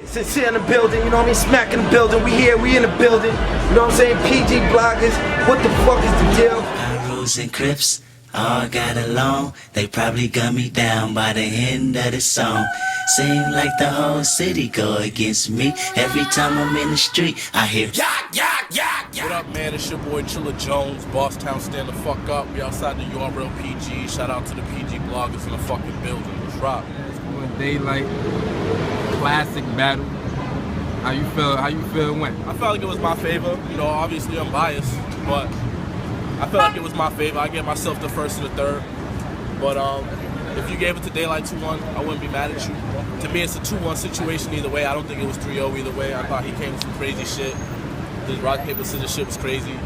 Sincere in the building, you know what I mean? Smack in the building, we here, we in the building. You know what I'm saying? PG bloggers, what the fuck is the deal? Rules and Crips all got along. They probably gun me down by the end of the song. Seem like the whole city go against me. Every time I'm in the street, I hear yak, yak, yak, yak. What up, man? It's your boy Chilla Jones, Boss Town, stand the fuck up. We outside the Urltv. Shout out to the PG bloggers in the fucking building. Let's rock. It's going daylight, classic battle. How you feel it went? I felt like it was my favor. You know, obviously I'm biased, but I felt like it was my favor. I gave myself the first and the third. But if you gave it to Daylight 2-1, I wouldn't be mad at you. To me, it's a 2-1 situation either way. I don't think it was 3-0 either way. I thought he came with some crazy shit. This rock, paper, scissors shit was crazy.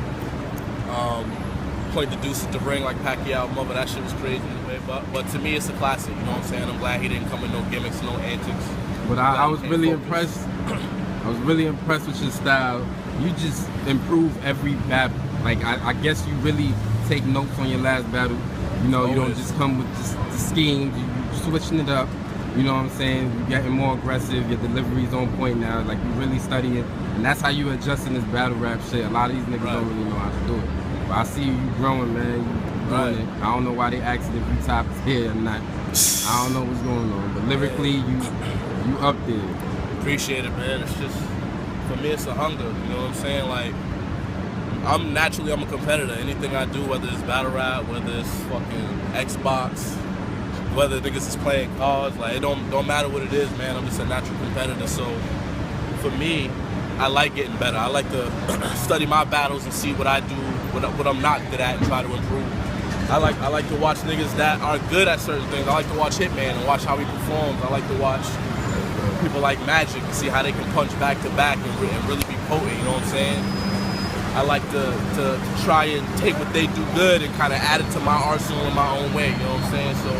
Point the deuce at the ring like Pacquiao, mother, that shit was crazy anyway. But to me, it's a classic. You know what I'm saying? I'm glad he didn't come with no gimmicks, no antics. But I was really impressed. I was really impressed with your style. You just improve every battle. Like I guess you really take notes on your last battle. You know, you don't just come with just the schemes. You switching it up. You know what I'm saying? You're getting more aggressive. Your delivery's on point now. Like you really study it, and that's how you adjusting this battle rap shit. A lot of these niggas don't really know how to do it. But I see you growing, man. You doing it. I don't know why they asking if you top tier or not. I don't know what's going on, but lyrically, you up there. Appreciate it, man. It's just, for me, it's a hunger. You know what I'm saying? Like, I'm a competitor. Anything I do, whether it's battle rap, whether it's fucking Xbox, whether niggas is playing cards, like, it don't matter what it is, man. I'm just a natural competitor. So, for me, I like getting better. I like to study my battles and see what I do, what I'm not good at, and try to improve. I like to watch niggas that are good at certain things. I like to watch Hitman and watch how he performs. I like to watch people like Magic and see how they can punch back to back and really be potent, you know what I'm saying? I like to try and take what they do good and kind of add it to my arsenal in my own way, you know what I'm saying? So,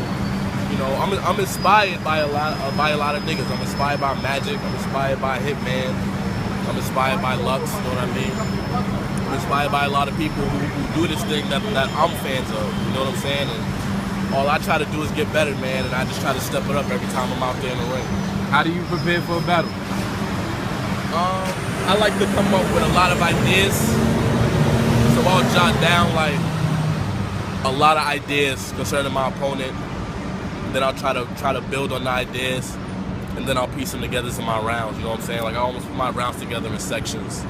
you know, I'm inspired by a lot of niggas. I'm inspired by Magic, I'm inspired by Hitman, I'm inspired by Lux, you know what I mean? I'm inspired by a lot of people who do this thing that I'm fans of, you know what I'm saying? And all I try to do is get better, man, and I just try to step it up every time I'm out there in the ring. How do you prepare for a battle? I like to come up with a lot of ideas. So I'll jot down like a lot of ideas concerning my opponent. Then I'll try to build on the ideas, and then I'll piece them together in my rounds. You know what I'm saying? Like I almost put my rounds together in sections.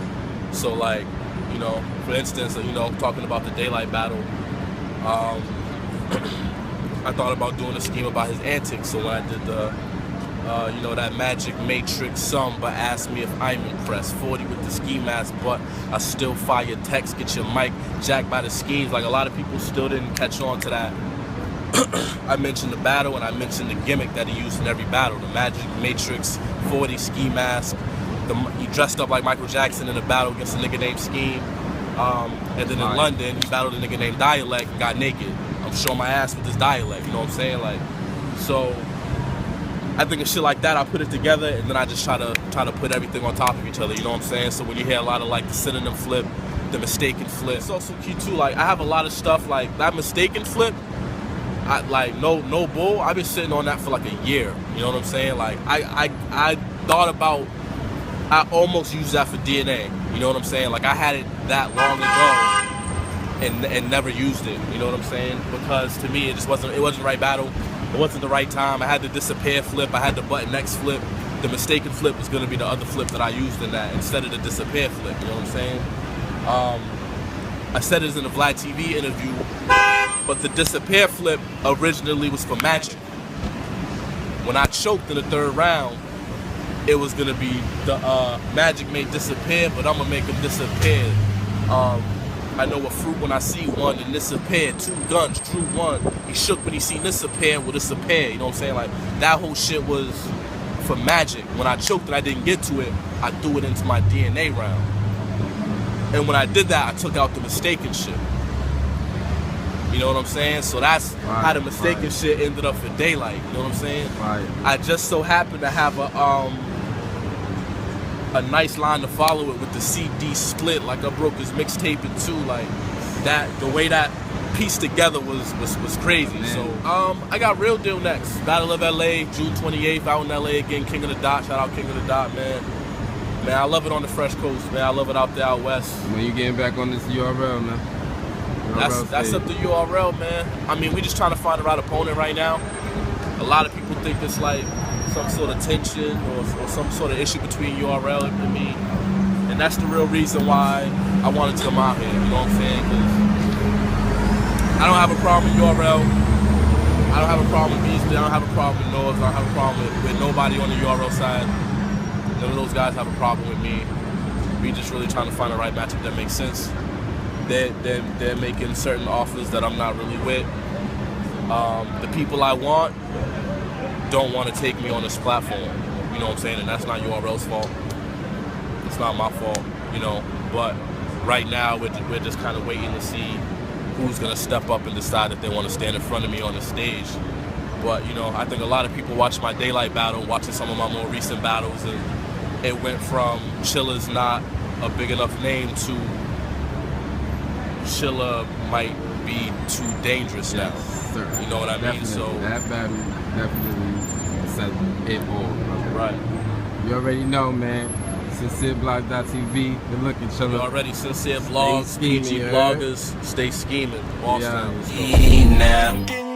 So like, you know, for instance, you know, talking about the Daylight battle, I thought about doing a scheme about his antics. So when I did the you know, that Magic Matrix sum, but ask me if I'm impressed. 40 with the ski mask, but I still fire text, get your mic jacked by the schemes. Like a lot of people still didn't catch on to that. I mentioned the battle and I mentioned the gimmick that he used in every battle. The Magic Matrix 40 ski mask. He dressed up like Michael Jackson in a battle against a nigga named Scheme. And then in London, he battled a nigga named Dialect and got naked. I'm showing my ass with this dialect, you know what I'm saying? Like, so I think of shit like that, I put it together, and then I just try to put everything on top of each other, you know what I'm saying? So when you hear a lot of like the synonym flip, the mistaken flip, it's also key too, like I have a lot of stuff like that mistaken flip, I like no bull, I've been sitting on that for like a year, you know what I'm saying? Like I thought about, I almost used that for DNA, you know what I'm saying? Like I had it that long ago and never used it, you know what I'm saying? Because to me it wasn't the right battle. It wasn't the right time. I had the disappear flip. I had the button X flip. The mistaken flip was going to be the other flip that I used in that instead of the disappear flip. You know what I'm saying? I said it in a Vlad TV interview, but the disappear flip originally was for Magic. When I choked in the third round, it was going to be the Magic may disappear, but I'm going to make him disappear. I know a fruit when I see one, and disappear. 2 guns, true one. He shook when he seen this appear, will disappear. You know what I'm saying? Like, that whole shit was for Magic. When I choked and I didn't get to it, I threw it into my DNA round. And when I did that, I took out the mistaken shit. You know what I'm saying? So that's how the mistaken shit ended up for Daylight. You know what I'm saying? I just so happened to have a nice line to follow it with the CD split, like I broke his mixtape in two, like that, the way that pieced together was crazy. Man. So I got Real Deal next. Battle of LA, June 28th, out in LA again. King of the Dot. Shout out King of the Dot, man. Man, I love it on the Fresh Coast, man. I love it out there out west. When you getting back on this URL, man? That's up to URL, man. I mean, we just trying to find the right opponent right now. A lot of people think it's like some sort of tension or some sort of issue between URL and me. And that's the real reason why I wanted to come out here, you know what I'm saying? Because I don't have a problem with URL. I don't have a problem with Beasley. I don't have a problem with Noise. I don't have a problem with nobody on the URL side. None of those guys have a problem with me. We just really trying to find the right matchup that makes sense. They're making certain offers that I'm not really with. The people I want don't want to take me on this platform. You know what I'm saying? And that's not URL's fault. It's not my fault, you know. But right now, we're just kind of waiting to see who's going to step up and decide if they want to stand in front of me on the stage. But, you know, I think a lot of people watch my Daylight battle, watching some of my more recent battles, and it went from Chilla's not a big enough name to Chilla might be too dangerous now. Sir. You know what I mean? So that battle definitely said it all. Right. You already know, man. SincereBlog.tv. Good looking, Chilla. You already Sincere Blogs, scheming, PG yeah. bloggers, stay scheming. Boss Yeah. Town. Hey now.